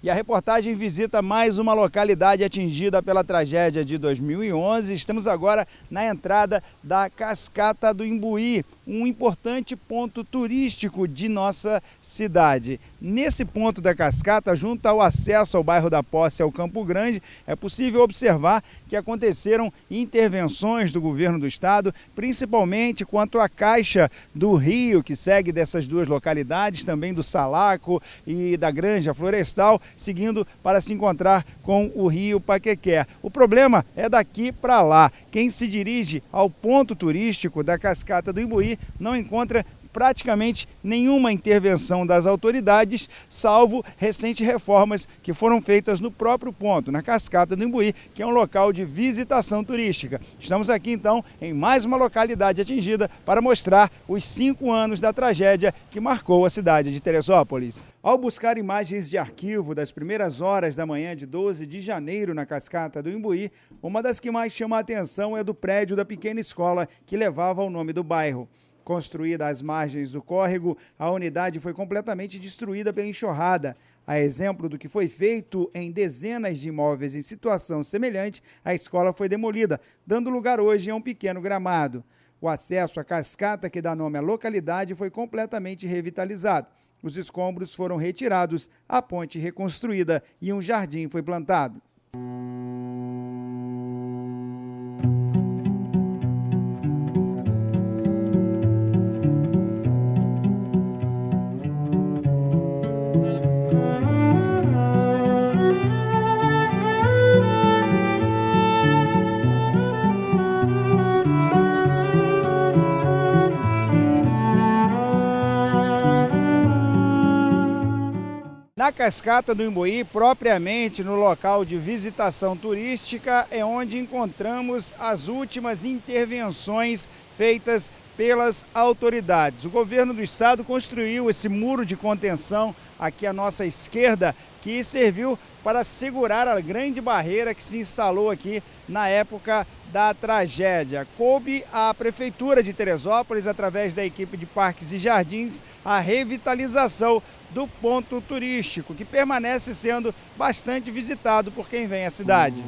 E a reportagem visita mais uma localidade atingida pela tragédia de 2011. Estamos agora na entrada da Cascata do Imbuí, um importante ponto turístico de nossa cidade. Nesse ponto da cascata, junto ao acesso ao bairro da Posse ao Campo Grande, é possível observar que aconteceram intervenções do governo do estado, principalmente quanto à caixa do rio que segue dessas duas localidades, também do Salaco e da Granja Florestal, seguindo para se encontrar com o rio Paquequé. O problema é daqui para lá. Quem se dirige ao ponto turístico da Cascata do Imbuí não encontra praticamente nenhuma intervenção das autoridades, salvo recentes reformas que foram feitas no próprio ponto, na Cascata do Imbuí, que é um local de visitação turística. Estamos aqui então em mais uma localidade atingida para mostrar os 5 anos da tragédia que marcou a cidade de Teresópolis. Ao buscar imagens de arquivo das primeiras horas da manhã de 12 de janeiro na Cascata do Imbuí, uma das que mais chama a atenção é do prédio da pequena escola que levava o nome do bairro. Construída às margens do córrego, a unidade foi completamente destruída pela enxurrada. A exemplo do que foi feito em dezenas de imóveis em situação semelhante, a escola foi demolida, dando lugar hoje a um pequeno gramado. O acesso à cascata que dá nome à localidade foi completamente revitalizado. Os escombros foram retirados, a ponte reconstruída e um jardim foi plantado. Na Cascata do Imbuí, propriamente no local de visitação turística, é onde encontramos as últimas intervenções feitas pelas autoridades. O governo do estado construiu esse muro de contenção aqui à nossa esquerda, que serviu para segurar a grande barreira que se instalou aqui na época da tragédia. Coube à Prefeitura de Teresópolis, através da equipe de Parques e Jardins, a revitalização do ponto turístico, que permanece sendo bastante visitado por quem vem à cidade.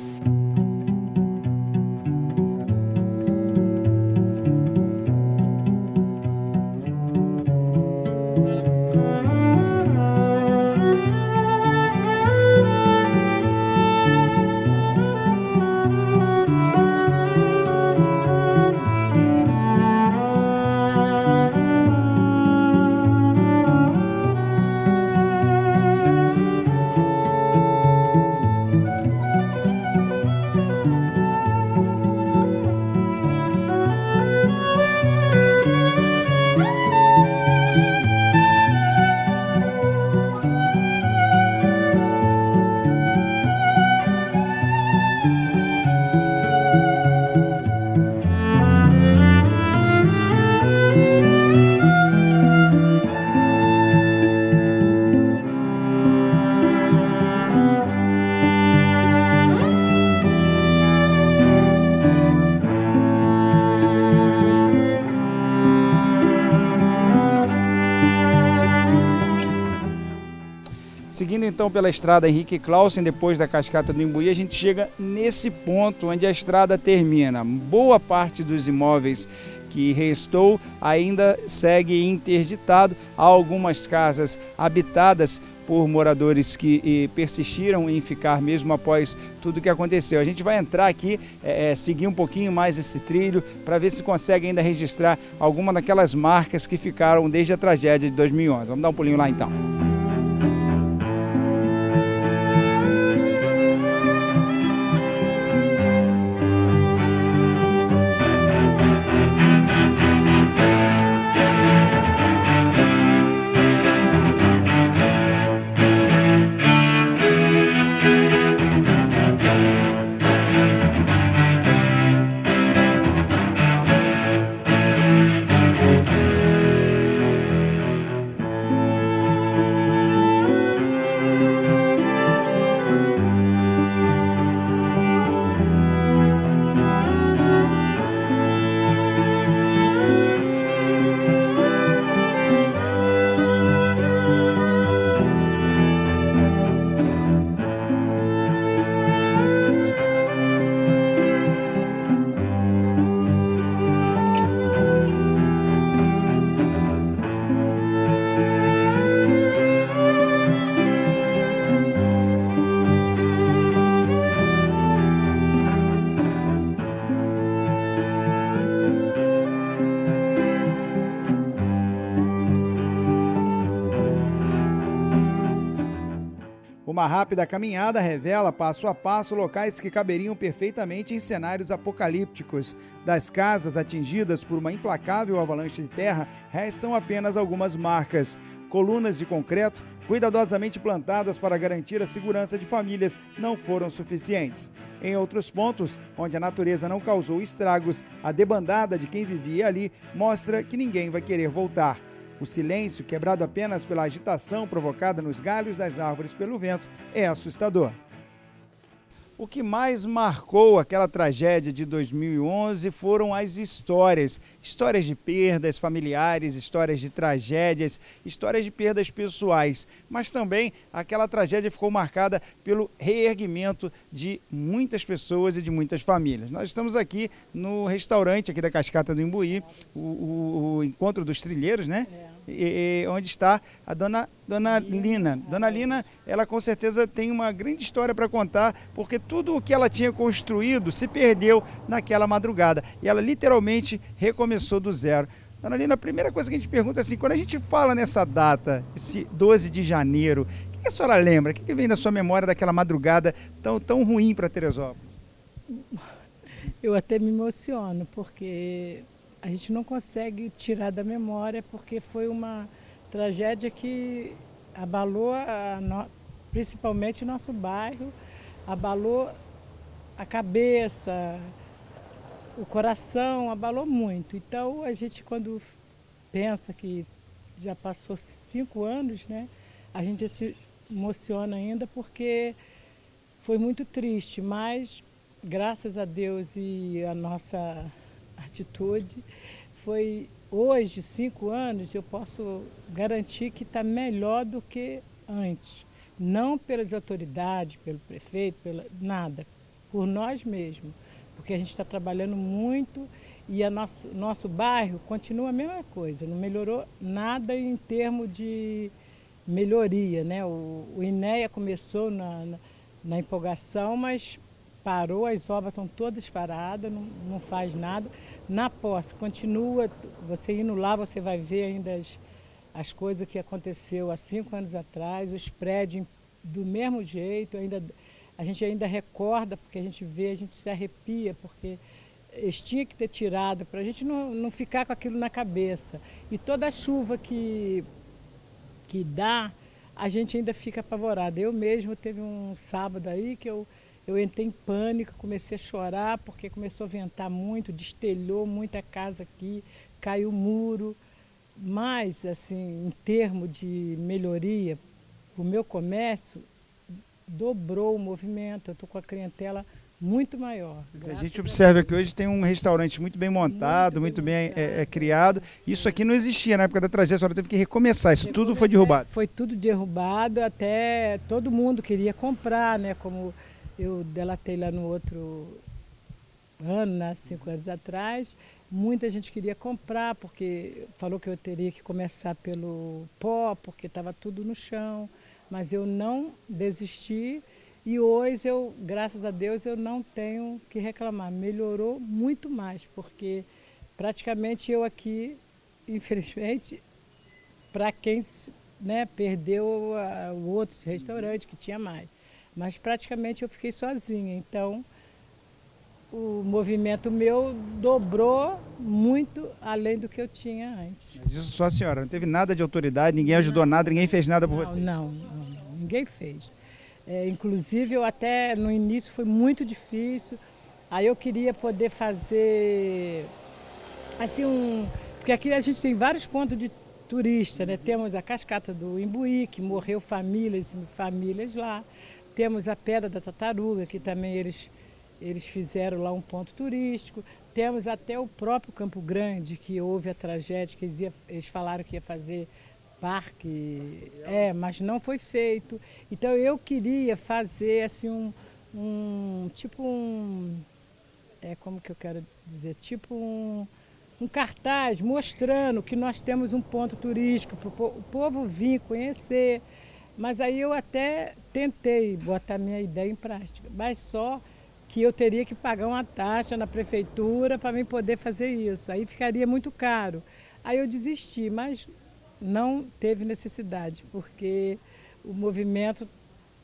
Seguindo então pela estrada Henrique Clausen, depois da Cascata do Imbuí, a gente chega nesse ponto onde a estrada termina. Boa parte dos imóveis que restou ainda segue interditado. Há algumas casas habitadas por moradores que persistiram em ficar mesmo após tudo que aconteceu. A gente vai entrar aqui, seguir um pouquinho mais esse trilho para ver se consegue ainda registrar alguma daquelas marcas que ficaram desde a tragédia de 2011. Vamos dar um pulinho lá então. Uma rápida caminhada revela passo a passo locais que caberiam perfeitamente em cenários apocalípticos. Das casas atingidas por uma implacável avalanche de terra, restam apenas algumas marcas. Colunas de concreto, cuidadosamente plantadas para garantir a segurança de famílias, não foram suficientes. Em outros pontos, onde a natureza não causou estragos, a debandada de quem vivia ali mostra que ninguém vai querer voltar. O silêncio, quebrado apenas pela agitação provocada nos galhos das árvores pelo vento, é assustador. O que mais marcou aquela tragédia de 2011 foram as histórias de perdas familiares, histórias de tragédias, histórias de perdas pessoais, mas também aquela tragédia ficou marcada pelo reerguimento de muitas pessoas e de muitas famílias. Nós estamos aqui no restaurante aqui da Cascata do Imbuí, o Encontro dos Trilheiros, né? Onde está a Dona Lina. Dona Lina, ela com certeza tem uma grande história para contar, porque tudo o que ela tinha construído se perdeu naquela madrugada. E ela literalmente recomeçou do zero. Dona Lina, a primeira coisa que a gente pergunta é assim, quando a gente fala nessa data, esse 12 de janeiro, o que a senhora lembra? O que vem da sua memória daquela madrugada tão ruim para Teresópolis? Eu até me emociono, porque a gente não consegue tirar da memória, porque foi uma tragédia que abalou principalmente o nosso bairro, abalou a cabeça, o coração, abalou muito. Então a gente, quando pensa que já passou 5 anos, né, a gente se emociona ainda, porque foi muito triste, mas graças a Deus e a nossa atitude, foi hoje, 5 anos, eu posso garantir que está melhor do que antes. Não pelas autoridades, pelo prefeito, nada, por nós mesmos, porque a gente está trabalhando muito e nosso bairro continua a mesma coisa, não melhorou nada em termos de melhoria, né? O INEA começou na empolgação, mas parou, as obras estão todas paradas, não faz nada. Na posse, continua, você indo lá, você vai ver ainda as coisas que aconteceu há 5 anos atrás, os prédios do mesmo jeito, a gente ainda recorda, porque a gente vê, a gente se arrepia, porque eles tinham que ter tirado, para a gente não ficar com aquilo na cabeça. E toda a chuva que dá, a gente ainda fica apavorado. Eu mesmo, teve um sábado aí que eu entrei em pânico, comecei a chorar, porque começou a ventar muito, destelhou muita casa aqui, caiu o muro. Mas, assim, em termos de melhoria, o meu comércio dobrou o movimento, eu estou com a clientela muito maior. A gente observa que hoje tem um restaurante muito bem montado, muito bem criado. Isso aqui não existia na época da tragédia, a senhora teve que recomeçar, isso tudo foi derrubado. Foi tudo derrubado, até todo mundo queria comprar, né, como eu delatei lá no outro ano, 5 anos atrás, muita gente queria comprar, porque falou que eu teria que começar pelo pó, porque estava tudo no chão, mas eu não desisti e hoje graças a Deus, eu não tenho que reclamar. Melhorou muito mais, porque praticamente eu aqui, infelizmente, para quem, né, perdeu o outro restaurante que tinha mais. Mas praticamente eu fiquei sozinha, então o movimento meu dobrou muito além do que eu tinha antes. Mas isso só a senhora, não teve nada de autoridade, ninguém ajudou nada, ninguém fez nada por você? Não, ninguém fez. Inclusive, eu até no início foi muito difícil, aí eu queria poder fazer, assim, porque aqui a gente tem vários pontos de turista, né? Temos a Cascata do Imbuí, que morreu famílias e famílias lá. Temos a Pedra da Tartaruga, que também eles fizeram lá um ponto turístico. Temos até o próprio Campo Grande, que houve a tragédia, que eles falaram que ia fazer parque, mas não foi feito. Então eu queria fazer assim como que eu quero dizer, tipo um cartaz mostrando que nós temos um ponto turístico para o povo vir conhecer. Mas aí eu até tentei botar minha ideia em prática, mas só que eu teria que pagar uma taxa na prefeitura para mim poder fazer isso. Aí ficaria muito caro. Aí eu desisti, mas não teve necessidade, porque o movimento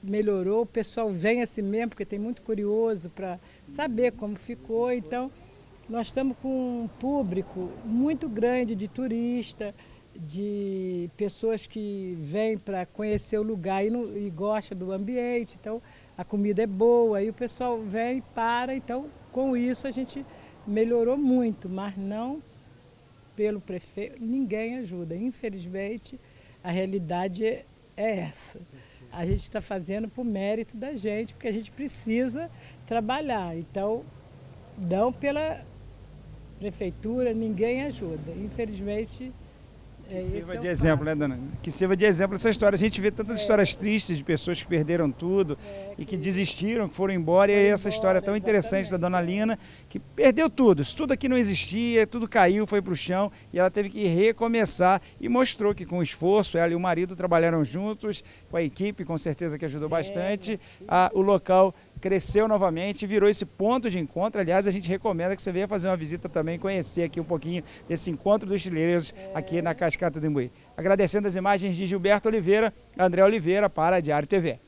melhorou, o pessoal vem assim mesmo, porque tem muito curioso para saber como ficou. Então, nós estamos com um público muito grande de turista, de pessoas que vêm para conhecer o lugar e gostam do ambiente. Então, a comida é boa, aí o pessoal vem e para. Então, com isso, a gente melhorou muito, mas não pelo prefeito, ninguém ajuda. Infelizmente, a realidade é essa. A gente está fazendo por mérito da gente, porque a gente precisa trabalhar. Então, não pela prefeitura, ninguém ajuda. Infelizmente, que sirva de exemplo, né, dona? Que sirva de exemplo essa história. A gente vê tantas histórias tristes de pessoas que perderam tudo e que desistiram, que foram embora. E aí essa história tão interessante da dona Lina, que perdeu tudo. Isso tudo aqui não existia, tudo caiu, foi para o chão e ela teve que recomeçar e mostrou que com esforço, ela e o marido trabalharam juntos, com a equipe, com certeza que ajudou bastante. O local cresceu novamente, virou esse ponto de encontro. Aliás, a gente recomenda que você venha fazer uma visita também, conhecer aqui um pouquinho desse encontro dos estileiros aqui na Cascata do Imbuí. Agradecendo as imagens de Gilberto Oliveira, André Oliveira para a Diário TV.